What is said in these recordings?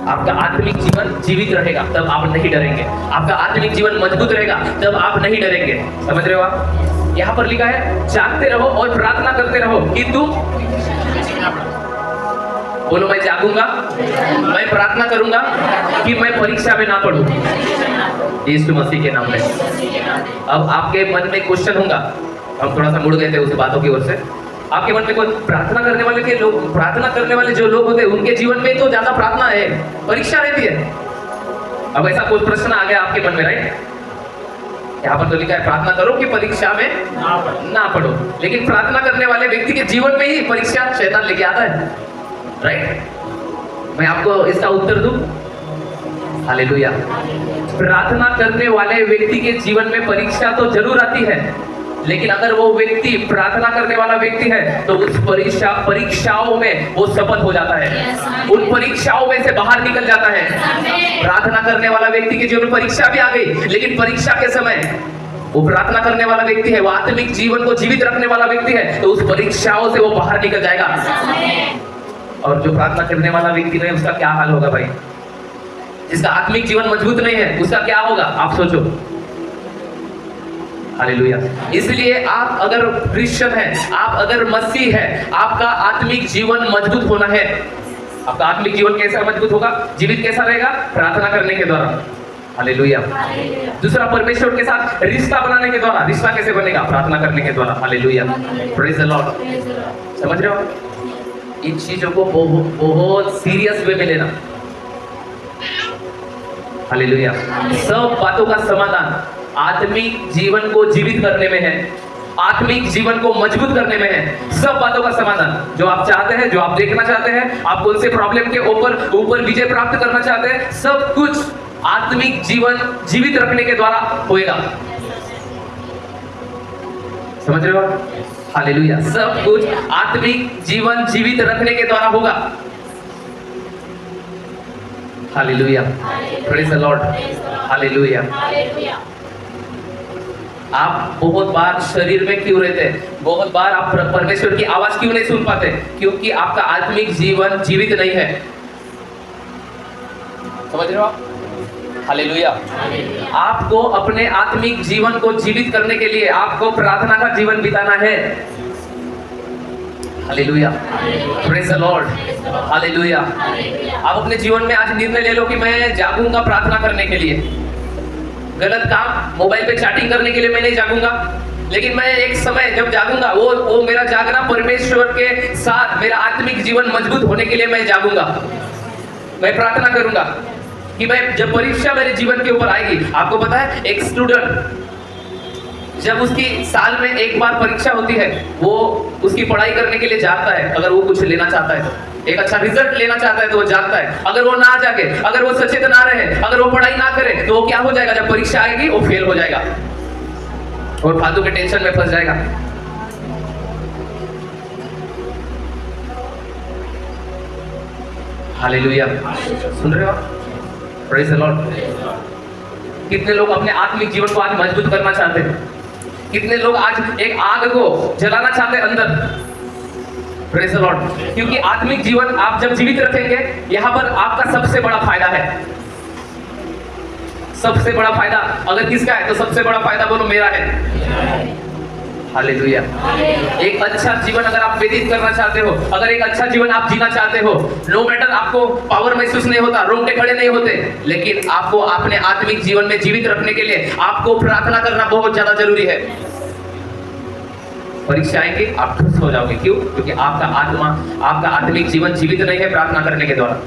आपका आत्मिक जीवन जीवित रहेगा तब आप नहीं डरेंगे। आपका आत्मिक जीवन मजबूत रहेगा तब आप नहीं डरेंगे। समझ रहे हो आप? यहाँ पर लिखा है जागते रहो और प्रार्थना करते रहो कि तुम, बोलो मैं जागूंगा, मैं प्रार्थना करूंगा कि मैं परीक्षा में ना पढ़ूं, यीशु मसीह के नाम में। अब आपके मन में क्वेश्चन होगा, हम थोड़ा सा मुड़ गए थे उस बातों की ओर से। आपके मन में कोई प्रार्थना करने वाले जो लोग होते हैं उनके जीवन में तो ज्यादा प्रार्थना है, परीक्षा रहती है। अब ऐसा कोई प्रश्न आ गया आपके मन में, राइट? यहाँ पर तो लिखा है प्रार्थना करो कि परीक्षा में ना पढ़ो, लेकिन प्रार्थना करने वाले व्यक्ति के जीवन में ही परीक्षा शैतान लेके आता है, राइट? मैं आपको इसका उत्तर दूं? हालेलुया। प्रार्थना करने वाले व्यक्ति के जीवन में परीक्षा तो जरूर आती है, लेकिन अगर वो व्यक्ति प्रार्थना करने वाला व्यक्ति है तो उस परीक्षाओं में वो सफल हो जाता है, उन परीक्षाओं में से बाहर निकल जाता है। प्रार्थना करने वाला व्यक्ति के जीवन में परीक्षा भी आ गई, लेकिन परीक्षा के समय वो प्रार्थना करने वाला व्यक्ति है, वो आत्मिक जीवन को जीवित रखने वाला व्यक्ति है, तो उस परीक्षाओं से वो बाहर निकल जाएगा। और जो प्रार्थना करने वाला व्यक्ति नहीं, उसका क्या हाल होगा भाई? जिसका आत्मिक जीवन मजबूत नहीं है उसका क्या होगा, आप सोचो। हालेलुया। इसलिए आप अगर क्रिश्चियन है, आप अगर मसीह है, आपका आत्मिक जीवन मजबूत होना है। आपका आत्मिक जीवन कैसा मजबूत होगा, जीवित कैसा रहेगा? प्रार्थना करने के द्वारा। हालेलुया। दूसरा, परमेश्वर के साथ रिश्ता बनाने के द्वारा। रिश्ता कैसे बनेगा? प्रार्थना करने के द्वारा। Hallelujah, praise the Lord. समझ रहे हो? इन चीजों को बहुत सीरियस वे में लेना। हालेलुया। सब बातों का समाधान आत्मिक जीवन को जीवित करने में है, आत्मिक जीवन को मजबूत करने में है। सब बातों का समाधान जो आप चाहते हैं, जो आप देखना चाहते हैं, आप कौन से प्रॉब्लम के ऊपर विजय प्राप्त करना चाहते हैं, सब कुछ आत्मिक जीवन जीवित रखने के द्वारा होएगा। समझ रहे हो? हालेलुया। सब कुछ आत्मिक जीवन जीवित रखने के द्वारा होगा। Hallelujah, praise the Lord. Hallelujah. आप बहुत बार शरीर में क्यों रहते हैं? बहुत बार आप परमेश्वर की आवाज क्यों नहीं सुन पाते? क्योंकि आपका आत्मिक जीवन जीवित नहीं है। समझ रहे हो आप? हालेलुया। आपको अपने आत्मिक जीवन को जीवित करने के लिए आपको प्रार्थना का जीवन बिताना है। Hallelujah, praise the Lord. Hallelujah. आप अपने जीवन में आज निर्णय ले लो कि मैं जागूंगा प्रार्थना करने के लिए। गलत काम, मोबाइल पे चैटिंग करने के लिए मैं नहीं जागूंगा, लेकिन मैं एक समय जब जागूंगा, वो मेरा जागना परमेश्वर के साथ मेरा आत्मिक जीवन मजबूत होने के लिए मैं जागूंगा। मैं प्रार्थना करूंगा कि मैं जब परीक्षा मेरे जीवन के ऊपर आएगी। आपको पता है, एक स्टूडेंट जब उसकी साल में एक बार परीक्षा होती है, वो उसकी पढ़ाई करने के लिए जाता है। अगर वो कुछ लेना चाहता है, एक अच्छा रिजल्ट लेना चाहता है, तो वो जागता है। अगर वो ना जागे, अगर वो सचेत ना रहे, अगर वो पढ़ाई ना करे, तो वो क्या हो जाएगा? जब परीक्षा आएगी वो फेल हो जाएगा और फालतू के टेंशन में फंस जाएगा। हालेलुया। सुन रहे हो? Praise the Lord. कितने लोग अपने आत्मिक जीवन को आज मजबूत करना चाहते हैं? कितने लोग आज एक आग को जलाना चाहते हैं अंदर? Praise the Lord. क्योंकि आत्मिक जीवन आप जब जीवित रखेंगे, यहाँ पर आपका सबसे बड़ा फायदा है। सबसे बड़ा फायदा अगर किसका है, तो सबसे बड़ा फायदा बोलो मेरा है। हालेलुया। एक अच्छा जीवन अगर आप व्यतीत करना चाहते हो, अगर एक अच्छा जीवन आप जीना चाहते हो, नो मैटर आपको पावर महसूस नहीं होता, रोंगटे खड़े नहीं होते, लेकिन आपको अपने आत्मिक जीवन में जीवित रखने के लिए आपको प्रार्थना करना बहुत ज्यादा जरूरी है। परीक्षा आएगी, आप खुश हो जाओगे। क्यों? क्योंकि आपका आत्मिक जीवन जीवित नहीं है प्रार्थना करने के द्वारा।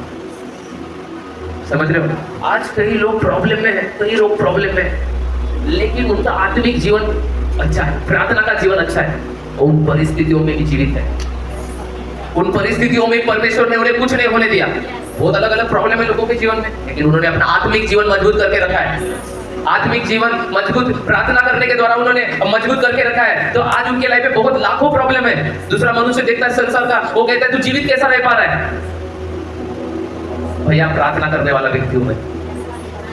समझ रहे हो? आज कई लोग प्रॉब्लम में है, कई लोग प्रॉब्लम में है, लेकिन उनका आत्मिक जीवन अच्छा है, प्रार्थना का जीवन अच्छा है, उन परिस्थितियों में भी जीवित है। उन परिस्थितियों में परमेश्वर ने उन्हें कुछ नहीं होने दिया। बहुत अलग अलग प्रॉब्लम है लोगों के जीवन में, लेकिन उन्होंने अपना आत्मिक जीवन मजबूत करके रखा है। आत्मिक जीवन मजबूत प्रार्थना करने के द्वारा उन्होंने मजबूत करके रखा है। तो आज उनके लाइफ में बहुत लाखों प्रॉब्लम है। दूसरा मनुष्य देखता है संसार का, वो कहता है तू जीवित कैसा रह पा रहा है? भैया प्रार्थना करने वाला व्यक्ति हूं मैं।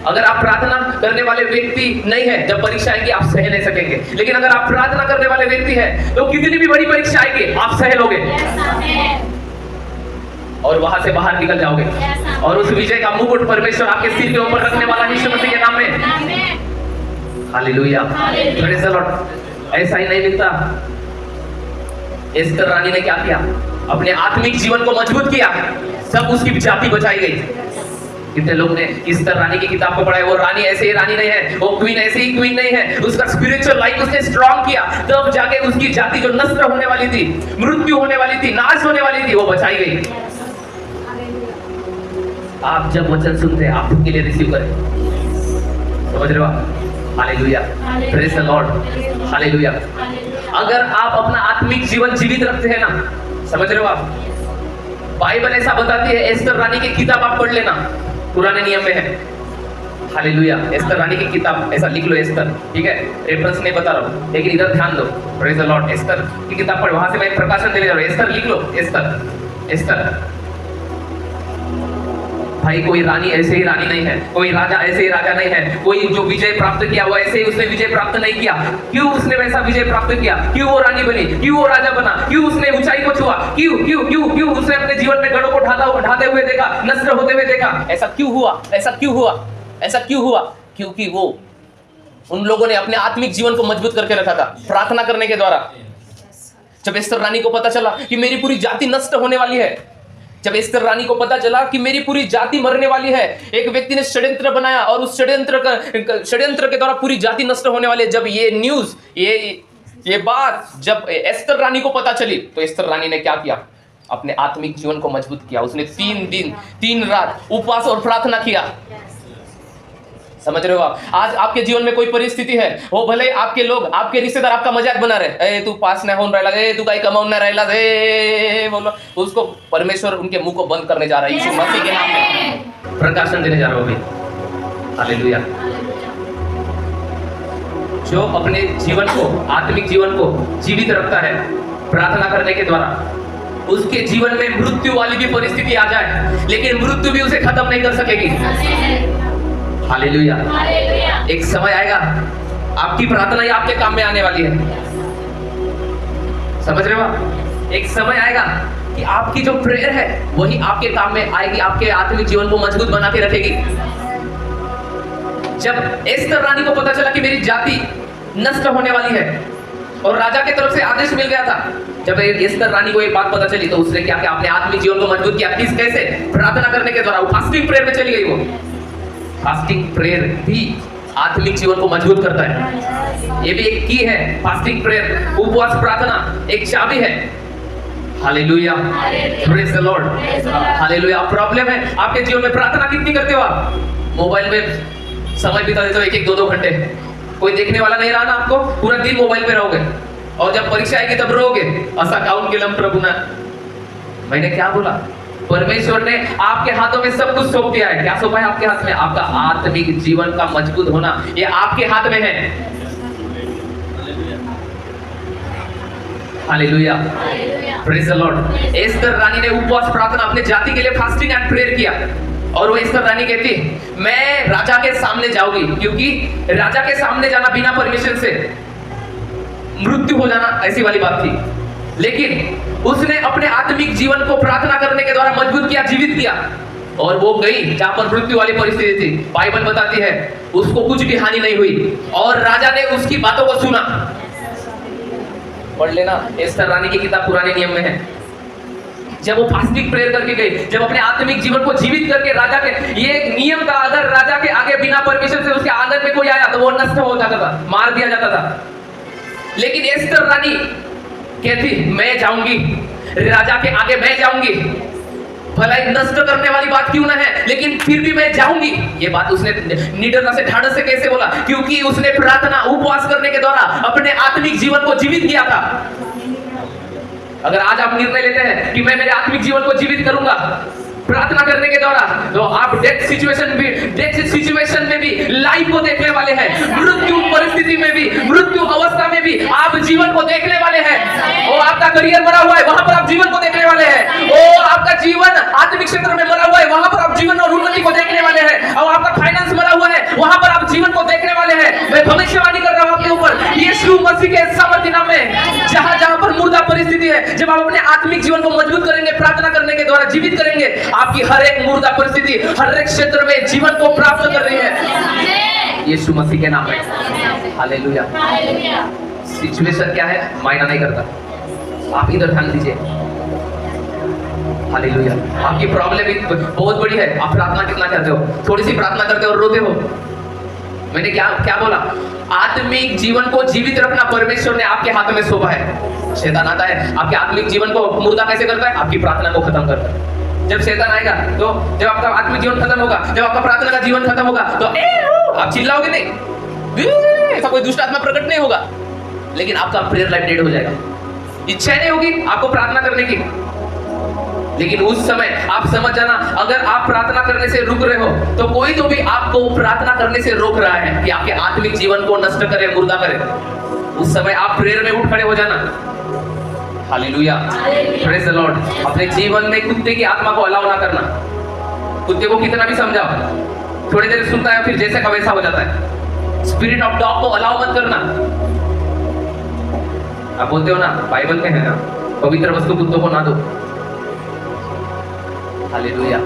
अगर आप प्रार्थना करने वाले व्यक्ति नहीं है, जब परीक्षा आएगी आप सह नहीं सकेंगे, लेकिन अगर आप प्रार्थना करने वाले व्यक्ति है, तो कितनी भी बड़ी परीक्षा आएगी आप सह लोगे और वहां से बाहर निकल जाओगे। और उस विजय का मुकुट परमेश्वर आपके सिर के ऊपर रखने वाला यीशु मसीह के नाम में। Hallelujah, praise the Lord. ऐसा ही नहीं मिलता। एस्तर रानी ने क्या किया? अपने आत्मिक जीवन को मजबूत किया, सब उसकी जाति बचाई गई। कितने लोग ने एस्तर रानी की किताब को पढ़ा है? वो रानी ऐसे ही रानी नहीं है, वो क्वीन ऐसे ही क्वीन नहीं है, उसका स्पिरिचुअल लाइफ उसने स्ट्रॉन्ग किया, तब जाके उसकी जाति जो नष्ट होने वाली थी, मृत्यु होने वाली थी, नाश होने वाली थी, वो बचाई गई। आप जब वचन सुनते हैं, आप उसके लिए रिसीव करें। समझ रहे हो आप? Hallelujah, praise the Lord, hallelujah. अगर आप अपना आत्मिक जीवन जीवित रखते हैं ना, समझ रहे हो आप? बाइबल ऐसा बताती है, एस्तर रानी की किताब आप पढ़ लेना, पुराने नियम में है। हालेलुया, एस्तर रानी की किताब, ऐसा लिख लो एस्तर, ठीक है? रेफरेंस नहीं बता रहा हूँ, लेकिन इधर ध्यान दो। Praise the lord. एस्तर की किताब पढ़, वहां से मैं प्रकाशन देने जा रहा हूँ। एस्तर लिख लो, एस्तर, एस्तर। भाई कोई रानी ऐसे ही रानी नहीं है, कोई राजा ऐसे ही राजा नहीं है, कोई जो विजय प्राप्त किया वो ऐसे ही उसने विजय प्राप्त नहीं किया। क्यों उसने वैसा विजय प्राप्त किया? क्यों वो रानी बनी? क्यों वो राजा बना? क्यों उसने ऊंचाई को छुआ? क्यों क्यों क्यों क्यों उसने अपने जीवन में गढ़ों को ढाते हुए देखा, नष्ट होते हुए देखा? ऐसा क्यों हुआ? ऐसा क्यों हुआ? ऐसा क्यों हुआ? क्योंकि वो उन लोगों ने अपने आत्मिक जीवन को मजबूत करके रखा था प्रार्थना करने के द्वारा। जब एस्तर रानी को पता चला कि मेरी पूरी जाति नष्ट होने वाली है, जब एस्तर रानी को पता चला कि मेरी पूरी जाति मरने वाली है, एक व्यक्ति ने षड्यंत्र बनाया और उस षड्यंत्र के द्वारा पूरी जाति नष्ट होने वाली है। जब ये न्यूज, ये बात जब एस्तर रानी को पता चली, तो एस्तर रानी ने क्या किया? अपने आत्मिक जीवन को मजबूत किया। उसने 3 दिन 3 रात उपवास और प्रार्थना किया। समझ रहे हो आप? आज आपके जीवन में कोई परिस्थिति है, वो भले आपके लोग, आपके रिश्तेदार आपका मजाक बना रहे, ए तू पास नहीं होन रहला, ए तू काई कमाउन नहीं रहला, ए बोलो, उसको परमेश्वर उनके मुंह को बंद करने जा रहा है यीशु मसीह के नाम में। प्रकाशन देने जा रहा हूं अभी। हालेलुया। जो अपने जीवन को, आत्मिक जीवन को जीवित रखता है प्रार्थना करने के द्वारा, उसके जीवन में मृत्यु वाली भी परिस्थिति आ जाए, लेकिन मृत्यु भी उसे खत्म नहीं कर सकेगी। हालेलुया। एक समय आएगा, आपकी प्रार्थना ही आपके काम में आने वाली है। समझ रहे हो? एक समय आएगा कि आपकी जो प्रेयर है वही आपके काम में आएगी, आपके आत्मिक जीवन को मजबूत बना के रखेगी। जब एस्तर रानी को पता चला कि मेरी जाति नष्ट होने वाली है और राजा की तरफ से आदेश मिल गया था, जब एस्तर रानी को एक बात पता चली, तो उसने क्या किया? अपने आत्मिक जीवन को मजबूत किया। किस कैसे? प्रार्थना करने के द्वारा। फास्टिंग प्रेयर में चली गई वो। फास्टिंग प्रेयर भी आत्मिक जीवन को मजबूत करता है। ये भी एक की है, फास्टिंग प्रेयर, उपवास प्रार्थना एक चाबी है। Hallelujah, praise the Lord, hallelujah. Problem है आपके जीवन में, प्रार्थना कितनी करते हो आप? मोबाइल में समय बिता देते हो 1-2 घंटे, कोई देखने वाला नहीं रहा ना आपको, पूरा दिन मोबाइल पे रहोगे, और जब परीक्षा आएगी तब रोगे, ऐसा काउंट के लम प्रभु ना। मैंने क्या बोला? परमेश्वर ने आपके हाथों में सब कुछ सौंप दिया है। क्या सौंपा है आपके हाथ में? आपका आत्मिक जीवन का मजबूत होना, ये आपके हाथ में है। Hallelujah, praise the lord. Esther रानी ने उपवास प्रार्थना अपने जाति के लिए फास्टिंग एंड प्रेयर किया, और वो एस्तर रानी कहती, मैं राजा के सामने जाऊंगी, क्योंकि राजा के सामने जाना बिना परमिशन से मृत्यु हो जाना ऐसी वाली बात थी। लेकिन उसने अपने आत्मिक जीवन को प्रार्थना करने के द्वारा मजबूत किया, जीवित किया, और वो गई जहां पर मृत्यु वाली परिस्थिति थी। बाइबल बताती है उसको कुछ भी हानि नहीं हुई, और राजा ने उसकी बातों को सुना। पढ़ लेना, एस्तर रानी की किताब पुराने नियम में है। जब वो फास्टिंग प्रेयर करके गई, जब अपने आत्मिक जीवन को जीवित करके राजा के, ये नियम था, अगर राजा के आगे बिना परमिशन से उसके आंगन में कोई आया तो वो नष्ट हो जाता था, मार दिया जाता था। लेकिन एस्तर रानी कहती, मैं जाऊंगी राजा के आगे, मैं जाऊंगी, भला नष्ट करने वाली बात क्यों ना है, लेकिन फिर भी मैं जाऊंगी। ये बात उसने निडरता से, ढाढ़स से कैसे बोला? क्योंकि उसने प्रार्थना उपवास करने के द्वारा अपने आत्मिक जीवन को जीवित किया था। अगर आज आप निर्णय लेते हैं कि मैं मेरे आत्मिक जीवन को जीवित करूंगा प्रार्थना करने के द्वारा, तो आप डेथ सिचुएशन में भी लाइफ को देखने वाले हैं, मृत्यु परिस्थिति में भी, मृत्यु अवस्था में भी आप जीवन को देखने वाले हैं। और आपका करियर मरा हुआ है, वहां पर आप जीवन को देखने वाले हैं। और आपका जीवन आत्मिक क्षेत्र में मरा हुआ है, वहां पर आप जीवन और उन्नति को देखने वाले हैं। और आपका फाइनेंस मरा हुआ है, वहां पर आप जीवन को देखने वाले हैं। मैं भविष्यवाणी कर रहा हूं आपके ऊपर यीशु मसीह के सामर्थ्य नाम में। जहां जहां पर मुर्दा परिस्थिति है। जब आप अपने आत्मिक जीवन को मजबूत करेंगे, प्रार्थना करने के द्वारा जीवित करेंगे, आपकी हर एक मुर्दा परिस्थिति हर एक क्षेत्र में जीवन को प्राप्त कर रही है यीशु मसीह के नाम में। हालेलुया। सिचुएशन क्या है मायना नहीं करता, आप इधर ध्यान दीजिए। हालेलुया। आपकी प्रॉब्लम बहुत बड़ी है, आप प्रार्थना कितना करते हो? थोड़ी सी प्रार्थना करते हो और रोते हो। मैंने क्या बोला? आत्मिक जीवन को जीवित रखना परमेश्वर ने आपके हाथ में सौंपा है। शैतान आता है आपके आत्मिक जीवन को मुर्दा कैसे करता है? आपकी प्रार्थना को खत्म करता है। जब शैतान आएगा तो जब आपका आत्मिक जीवन खत्म होगा, जब आपका प्रार्थना का जीवन खत्म होगा तो आप चिल्लाओगे नहीं, ऐसा कोई दुष्ट आत्मा प्रकट नहीं होगा, लेकिन आपका प्रेयर लाइफ डेड हो जाएगा। इच्छा नहीं होगी आपको प्रार्थना करने की। लेकिन उस समय आप समझ जाना, अगर आप प्रार्थना करने से रुक रहे हो तो कोई तो भी आपको प्रार्थना करने से रोक रहा है कि आपके आत्मिक जीवन को नष्ट करे, मुर्दा करे। उस समय आप प्रेयर में उठ खड़े हो जाना। Hallelujah, praise the Lord. अपने जीवन में कुत्ते की आत्मा को अलाउ ना करना। कुत्ते को कितना भी समझाओ, थोड़ी देर सुनता है फिर जैसे का वैसा हो जाता है। स्पिरिट ऑफ डॉग को अलाउ मत करना। आप बोलते हो ना, बाइबल में है ना, पवित्र वस्तु कुत्तों को ना दो। हालेलुया।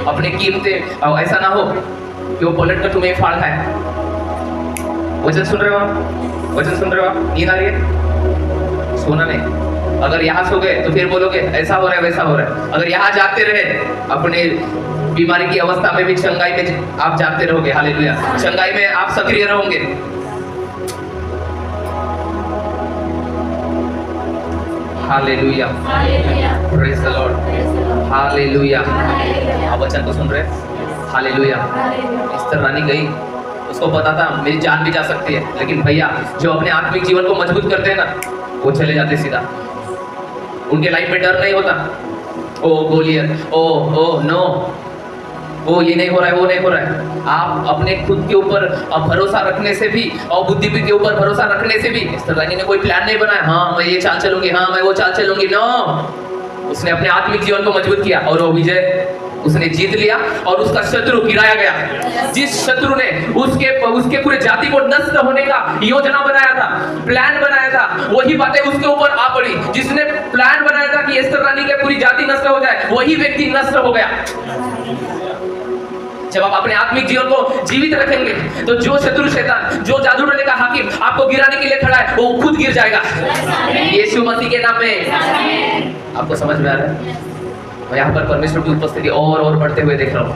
अपने कीमते ऐसा ना हो कि वो पलट कर तुम्हें फाड़ खाए। वचन सुन रहे हो आप? वचन सुन रहे हो आप? नींद आ रही है? सोना नहीं। अगर यहाँ सो गए तो फिर बोलोगे ऐसा हो रहा है वैसा हो रहा है। अगर यहाँ जागते रहे, अपने बीमारी की अवस्था में भी चंगाई में आप जागते रहोगे। हालेलुया। चंगाई में आप सक्रिय रहोगे। Hallelujah, praise the Lord. Hallelujah. आप वचन को सुन रहे? हालेलुया। एस्तर रानी गई, उसको पता था मेरी जान भी जा सकती है, लेकिन भैया जो अपने आत्मिक जीवन को मजबूत करते हैं ना, वो चले जाते सीधा। उनके लाइफ में डर नहीं होता। ओ गोलियत, ओ नो, वो ये नहीं हो रहा है, वो नहीं हो रहा है। आप अपने खुद के ऊपर भरोसा रखने से भी और बुद्धि के ऊपर भरोसा रखने से भी, एस्तर रानी ने कोई प्लान नहीं बनाया, हाँ मैं ये चाल चलूंगी, हाँ मैं वो चाल चलूंगी। नो, उसने अपने आत्मिक जीवन को मजबूत किया और वो विजय उसने जीत लिया और उसका शत्रु गिराया गया। जिस शत्रु ने उसके पूरे जाति को नष्ट होने का योजना बनाया था, प्लान बनाया था, वही बातें उसके ऊपर आ पड़ी। जिसने प्लान बनाया था कि एस्तर रानी की पूरी जाति नष्ट हो जाए, वही व्यक्ति नष्ट हो गया। जब आप अपने आत्मिक जीवन को जीवित रखेंगे तो जो शत्रु शैतान, जो जादू टोने का हाकिम आपको गिराने के लिए खड़ा है, वो खुद गिर जाएगा यीशु मसीह के नाम में। आपको समझ में आ रहा है? मैं यहाँ पर परमेश्वर की उपस्थिति और बढ़ते हुए देख रहा हूँ।